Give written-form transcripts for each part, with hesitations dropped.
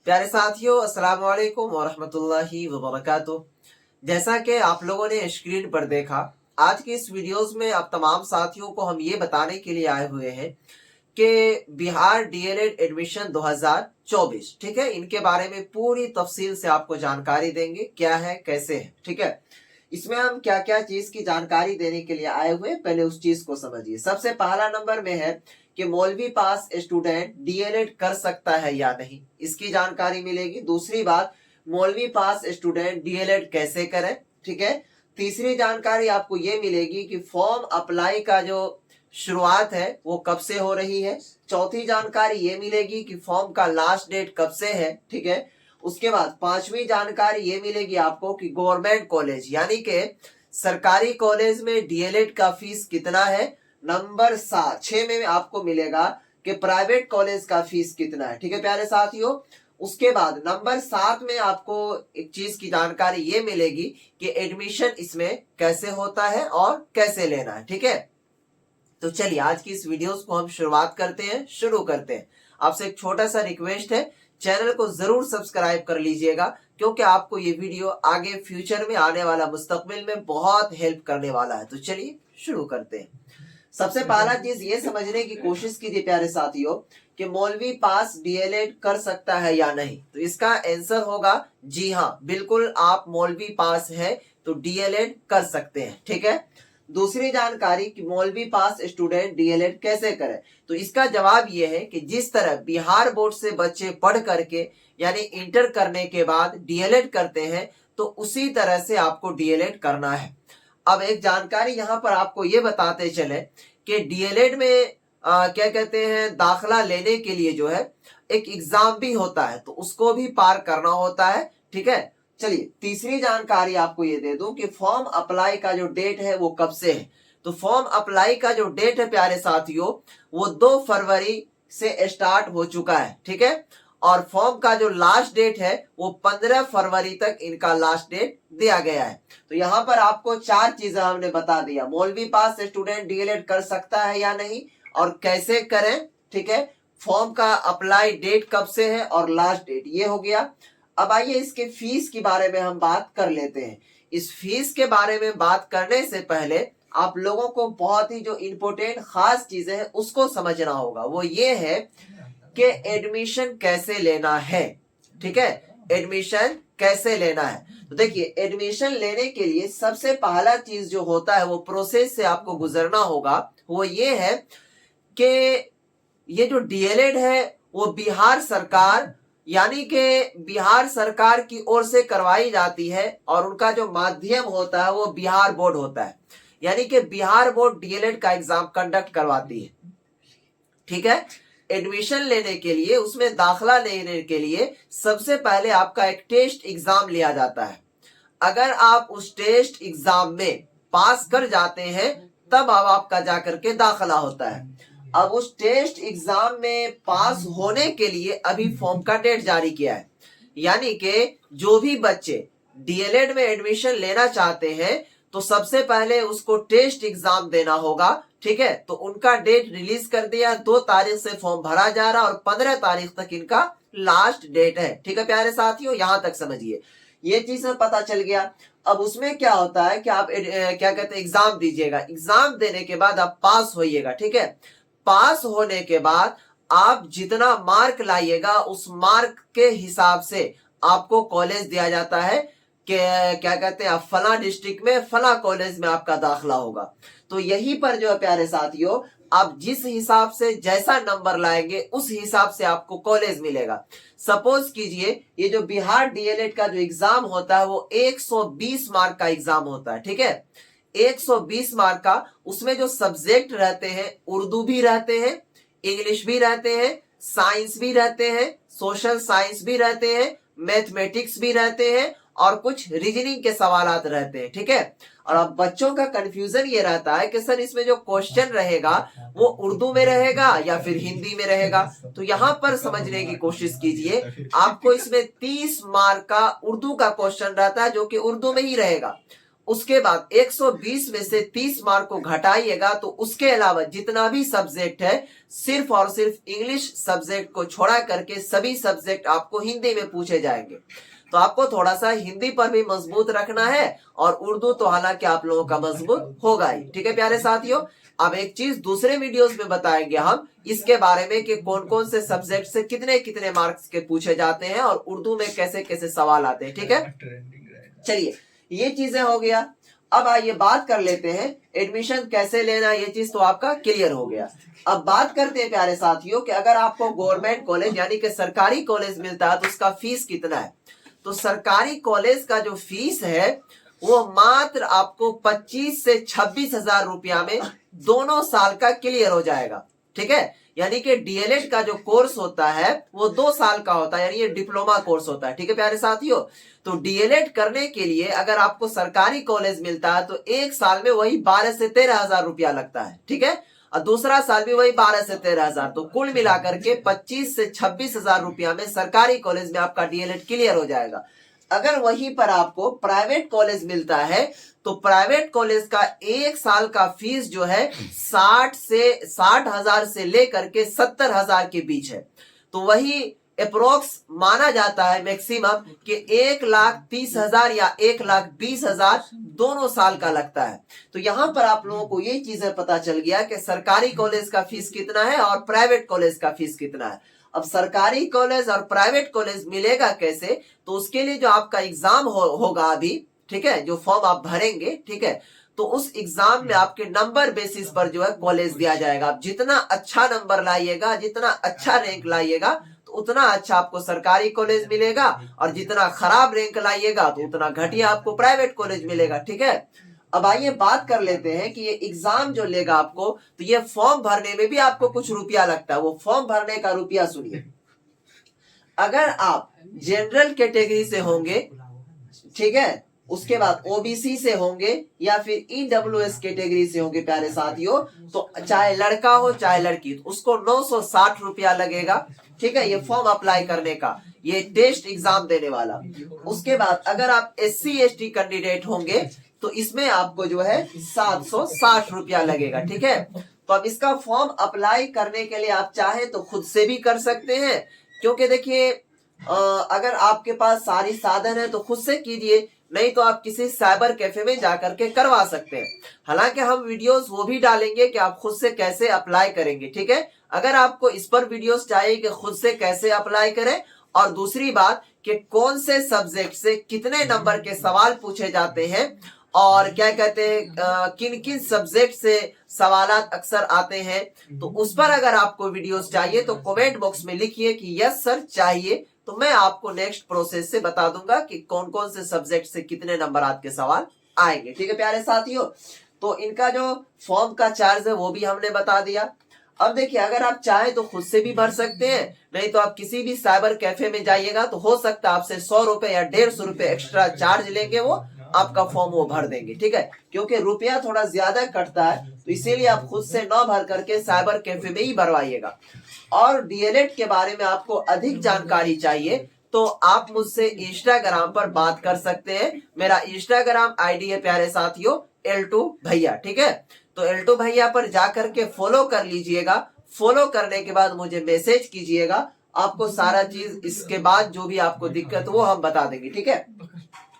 प्यारे साथियों, अस्सलाम वालेकुम वरहमतुल्लाहि वबरकातुह। जैसा कि आप लोगों ने स्क्रीन पर देखा, आज की इस वीडियोस में आप तमाम साथियों को हम ये बताने के लिए आए हुए हैं कि बिहार डीएलएड एडमिशन 2024, ठीक है, इनके बारे में पूरी तफसील से आपको जानकारी देंगे, क्या है कैसे है। ठीक है, इसमें हम क्या क्या चीज की जानकारी देने के लिए आए हुए, पहले उस चीज को समझिए। सबसे पहला नंबर में है कि मौलवी पास स्टूडेंट डीएलएड कर सकता है या नहीं, इसकी जानकारी मिलेगी। दूसरी बात, मौलवी पास स्टूडेंट डीएलएड कैसे करें। ठीक है, तीसरी जानकारी आपको ये मिलेगी कि फॉर्म अप्लाई का जो शुरुआत है वो कब से हो रही है। चौथी जानकारी ये मिलेगी कि फॉर्म का लास्ट डेट कब से है। ठीक है, उसके बाद पांचवी जानकारी ये मिलेगी आपको कि गवर्नमेंट कॉलेज यानी कि सरकारी कॉलेज में डीएलएड का फीस कितना है। नंबर 6 में आपको मिलेगा कि प्राइवेट कॉलेज का फीस कितना है। ठीक है प्यारे साथियों, उसके बाद नंबर 7 में आपको एक चीज की जानकारी ये मिलेगी कि एडमिशन इसमें कैसे होता है और कैसे लेना है। ठीक है, तो चलिए आज की इस वीडियोस को हम शुरुआत करते हैं, शुरू करते हैं। आपसे एक छोटा सा रिक्वेस्ट है, चैनल को जरूर सब्सक्राइब कर लीजिएगा, क्योंकि आपको ये वीडियो आगे फ्यूचर में आने वाला मुस्तकबिल में बहुत हेल्प करने वाला है। तो चलिए शुरू करते हैं। सबसे पहला चीज ये समझने की कोशिश कीजिए प्यारे साथियों कि मौलवी पास डीएलएड कर सकता है या नहीं। तो इसका आंसर होगा जी हाँ, बिल्कुल आप मौलवी पास है तो डीएलएड कर सकते हैं। ठीक है, दूसरी जानकारी कि मौलवी पास स्टूडेंट डीएलएड कैसे करें, तो इसका जवाब यह है कि जिस तरह बिहार बोर्ड से बच्चे पढ़ करके यानी इंटर करने के बाद डीएलएड करते हैं, तो उसी तरह से आपको डीएलएड करना है। अब एक जानकारी यहां पर आपको ये बताते चले कि डीएलएड में क्या कहते हैं, दाखला लेने के लिए जो है एक एग्जाम भी होता है, तो उसको भी पार करना होता है। ठीक है, चलिए तीसरी जानकारी आपको ये दे दूं कि फॉर्म अप्लाई का जो डेट है वो कब से है। तो फॉर्म अप्लाई का जो डेट है प्यारे साथियों, वो 2 फरवरी से स्टार्ट हो चुका है। ठीक है, और फॉर्म का जो लास्ट डेट है वो 15 फरवरी तक इनका लास्ट डेट दिया गया है। तो यहाँ पर आपको 4 चीजें हमने बता दिया, मौलवी पास स्टूडेंट डीएलएड कर सकता है या नहीं और कैसे करें। ठीक है, फॉर्म का अप्लाई डेट कब से है और लास्ट डेट ये हो गया। अब आइए इसके फीस के बारे में हम बात कर लेते हैं। इस फीस के बारे में बात करने से पहले आप लोगों को बहुत ही जो इम्पोर्टेंट खास चीजें हैं उसको समझना होगा। वो ये है कि एडमिशन कैसे लेना है। ठीक है, एडमिशन कैसे लेना है, तो देखिए एडमिशन लेने के लिए सबसे पहला चीज जो होता है वो प्रोसेस से आपको गुजरना होगा। वो ये है कि ये जो डीएलएड है वो बिहार सरकार यानी कि बिहार सरकार की ओर से करवाई जाती है और उनका जो माध्यम होता है वो बिहार बोर्ड होता है, यानी कि बिहार बोर्ड डीएलएड का एग्जाम कंडक्ट करवाती है। ठीक है, एडमिशन लेने के लिए, उसमें दाखला लेने के लिए सबसे पहले आपका एक टेस्ट एग्जाम लिया जाता है। अगर आप उस टेस्ट एग्जाम में पास कर जाते हैं तब अब आपका जाकर के दाखला होता है। अब उस टेस्ट एग्जाम में पास होने के लिए अभी फॉर्म का डेट जारी किया है, यानी कि जो भी बच्चे डीएलएड में एडमिशन लेना चाहते हैं तो सबसे पहले उसको टेस्ट एग्जाम देना होगा। ठीक है, तो उनका डेट रिलीज कर दिया, 2 तारीख से फॉर्म भरा जा रहा और 15 तारीख तक इनका लास्ट डेट है। ठीक है प्यारे साथियों, यहां तक समझिए, ये चीज में पता चल गया। अब उसमें क्या होता है कि आप क्या कहते हैं, एग्जाम दीजिएगा, एग्जाम देने के बाद आप पास होइएगा। ठीक है, पास होने के बाद आप जितना मार्क लाइएगा उस मार्क के हिसाब से आपको कॉलेज दिया जाता है कि क्या कहते हैं, आप फला डिस्ट्रिक्ट में फला कॉलेज में आपका दाखला होगा। तो यहीं पर जो है प्यारे साथियों, आप जिस हिसाब से जैसा नंबर लाएंगे उस हिसाब से आपको कॉलेज मिलेगा। सपोज कीजिए ये जो बिहार डीएलएड का जो एग्जाम होता है वो 120 मार्क का एग्जाम होता है। ठीक है, 120 मार्क का, उसमें जो सब्जेक्ट रहते हैं, उर्दू भी रहते हैं, इंग्लिश भी रहते हैं, साइंस भी रहते हैं, सोशल साइंस भी रहते हैं, मैथमेटिक्स भी रहते हैं और कुछ रीजनिंग के सवालात रहते हैं। ठीक है, और अब बच्चों का कंफ्यूजन ये रहता है कि सर इसमें जो क्वेश्चन रहेगा वो उर्दू में रहेगा या फिर हिंदी में रहेगा। तो यहां पर समझने की कोशिश कीजिए, आपको इसमें 30 मार्क का उर्दू का क्वेश्चन रहता है जो कि उर्दू में ही रहेगा, उसके बाद 120 में से 30 मार्क को घटाइएगा तो उसके अलावा जितना भी सब्जेक्ट है सिर्फ और सिर्फ इंग्लिश सब्जेक्ट को छोड़ा करके सभी सब्जेक्ट आपको हिंदी में पूछे जाएंगे। तो आपको थोड़ा सा हिंदी पर भी मजबूत रखना है और उर्दू तो हालांकि आप लोगों का मजबूत होगा ही। ठीक है प्यारे साथियों, अब एक चीज दूसरे वीडियोस में बताएंगे हम इसके बारे में कि कौन कौन से सब्जेक्ट से कितने कितने मार्क्स के पूछे जाते हैं और उर्दू में कैसे कैसे सवाल आते हैं। ठीक है, चलिए ये चीजें हो गया। अब आइए बात कर लेते हैं एडमिशन कैसे लेना, ये चीज तो आपका क्लियर हो गया। अब बात करते हैं प्यारे साथियों कि अगर आपको गवर्नमेंट कॉलेज यानी कि सरकारी कॉलेज मिलता है तो उसका फीस कितना है। तो सरकारी कॉलेज का जो फीस है वो मात्र आपको 25 से 26 हजार रुपया में दोनों साल का क्लियर हो जाएगा। ठीक है, यानी कि डीएलएड का जो कोर्स होता है वो 2 साल का होता है, यानी ये डिप्लोमा कोर्स होता है। ठीक है प्यारे साथियों, तो डीएलएड करने के लिए अगर आपको सरकारी कॉलेज मिलता है तो एक साल में वही 12 से 13 हजार रुपया लगता है। ठीक है, और दूसरा साल भी वही 12 से 13 हजार, तो कुल मिलाकर के 25 से 26 हजार रुपया में सरकारी कॉलेज में आपका डीएलएड क्लियर हो जाएगा। अगर वहीं पर आपको प्राइवेट कॉलेज मिलता है तो प्राइवेट कॉलेज का एक साल का फीस जो है 60 हजार से लेकर के 70 हजार के बीच है। तो वही अप्रोक्स माना जाता है मैक्सिमम कि 1,30,000 या 1,20,000 दोनों साल का लगता है। तो यहां पर आप लोगों को ये चीजें पता चल गया कि सरकारी कॉलेज का फीस कितना है और प्राइवेट कॉलेज का फीस कितना है। अब सरकारी कॉलेज और प्राइवेट कॉलेज मिलेगा कैसे, तो उसके लिए जो आपका एग्जाम होगा अभी, ठीक है, जो फॉर्म आप भरेंगे, ठीक है, तो उस एग्जाम में आपके नंबर बेसिस पर जो है कॉलेज दिया जाएगा। आप जितना अच्छा नंबर लाइएगा, जितना अच्छा रैंक लाइएगा तो उतना अच्छा आपको सरकारी कॉलेज मिलेगा, और जितना खराब रैंक लाइएगा तो उतना घटिया आपको प्राइवेट कॉलेज मिलेगा। ठीक है, अब आइए बात कर लेते हैं कि ये एग्जाम जो लेगा आपको, तो ये फॉर्म भरने में भी आपको कुछ रुपया लगता है। वो फॉर्म भरने का रुपया सुनिए, अगर आप जनरल कैटेगरी से होंगे, ठीक है, उसके बाद ओबीसी से होंगे या फिर ईडब्ल्यूएस कैटेगरी से होंगे प्यारे साथियों, तो चाहे लड़का हो चाहे लड़की, तो उसको 960 रुपया लगेगा। ठीक है, ये फॉर्म अप्लाई करने का, ये टेस्ट एग्जाम देने वाला। उसके बाद अगर आप SC ST कैंडिडेट होंगे तो इसमें आपको जो है 760 रुपया लगेगा। ठीक है, तो अब इसका फॉर्म अप्लाई करने के लिए आप चाहे तो खुद से भी कर सकते हैं, क्योंकि देखिए अगर आपके पास सारी साधन है तो खुद से कीजिए, नहीं तो आप किसी साइबर कैफे में जाकर के करवा सकते हैं। हालांकि हम वीडियोस वो भी डालेंगे कि आप खुद से कैसे अप्लाई करेंगे। ठीक है, अगर आपको इस पर वीडियोस चाहिए कि खुद से कैसे अप्लाई करें, और दूसरी बात कि कौन से सब्जेक्ट से कितने नंबर के सवाल पूछे जाते हैं और क्या कहते हैं किन किन सब्जेक्ट से सवालात अक्सर आते हैं, तो उस पर अगर आपको वीडियोस चाहिए तो कमेंट बॉक्स में लिखिए कि यस सर चाहिए, तो मैं आपको नेक्स्ट प्रोसेस से बता दूंगा कि कौन कौन से सब्जेक्ट से कितने नंबर के सवाल आएंगे। ठीक है प्यारे साथियों, तो इनका जो फॉर्म का चार्ज है वो भी हमने बता दिया। अब देखिए अगर आप चाहें तो खुद से भी भर सकते हैं, नहीं तो आप किसी भी साइबर कैफे में जाइएगा तो हो सकता है आपसे 100 रुपए या 150 रुपए एक्स्ट्रा चार्ज लेंगे, वो आपका फॉर्म वो भर देंगे। ठीक है, क्योंकि रुपया थोड़ा ज्यादा कटता है, तो इसीलिए आप खुद से न भर करके साइबर कैफे में ही भरवाइएगा। और डीएलएड के बारे में आपको अधिक जानकारी चाहिए तो आप मुझसे इंस्टाग्राम पर बात कर सकते हैं। मेरा इंस्टाग्राम आईडी है प्यारे साथियों L2 भैया। ठीक है, तो L2 भैया पर जाकर के फॉलो कर लीजिएगा। फॉलो करने के बाद मुझे मैसेज कीजिएगा, आपको सारा चीज इसके बाद जो भी आपको दिक्कत वो हम बता देंगे। ठीक है,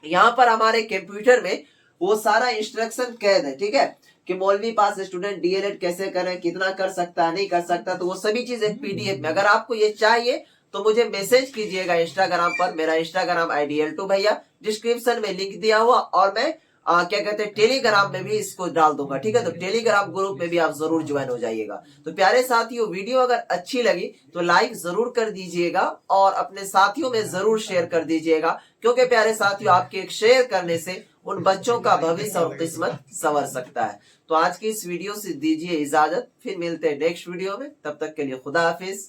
यहाँ पर हमारे कंप्यूटर में वो सारा इंस्ट्रक्शन कैद है। ठीक है, कि मौलवी पास स्टूडेंट डीएलएड कैसे करें, कितना कर सकता है, नहीं कर सकता, तो वो सभी चीज एक पीडीएफ में। अगर आपको ये चाहिए तो मुझे मैसेज कीजिएगा इंस्टाग्राम पर। मेरा इंस्टाग्राम आईडी L2 भैया, डिस्क्रिप्शन में लिंक दिया हुआ, और मैं क्या कहते हैं टेलीग्राम में भी इसको डाल दूंगा। ठीक है, तो टेलीग्राम ग्रुप में भी आप जरूर ज्वाइन हो जाइएगा। तो प्यारे साथियों, वीडियो अगर अच्छी लगी तो लाइक जरूर कर दीजिएगा और अपने साथियों में जरूर शेयर कर दीजिएगा, क्योंकि प्यारे साथियों आपके एक शेयर करने से उन बच्चों का भविष्य और किस्मत संवर सकता है। तो आज की इस वीडियो से दीजिए इजाजत, फिर मिलते हैं नेक्स्ट वीडियो में, तब तक के लिए खुदा हाफिज।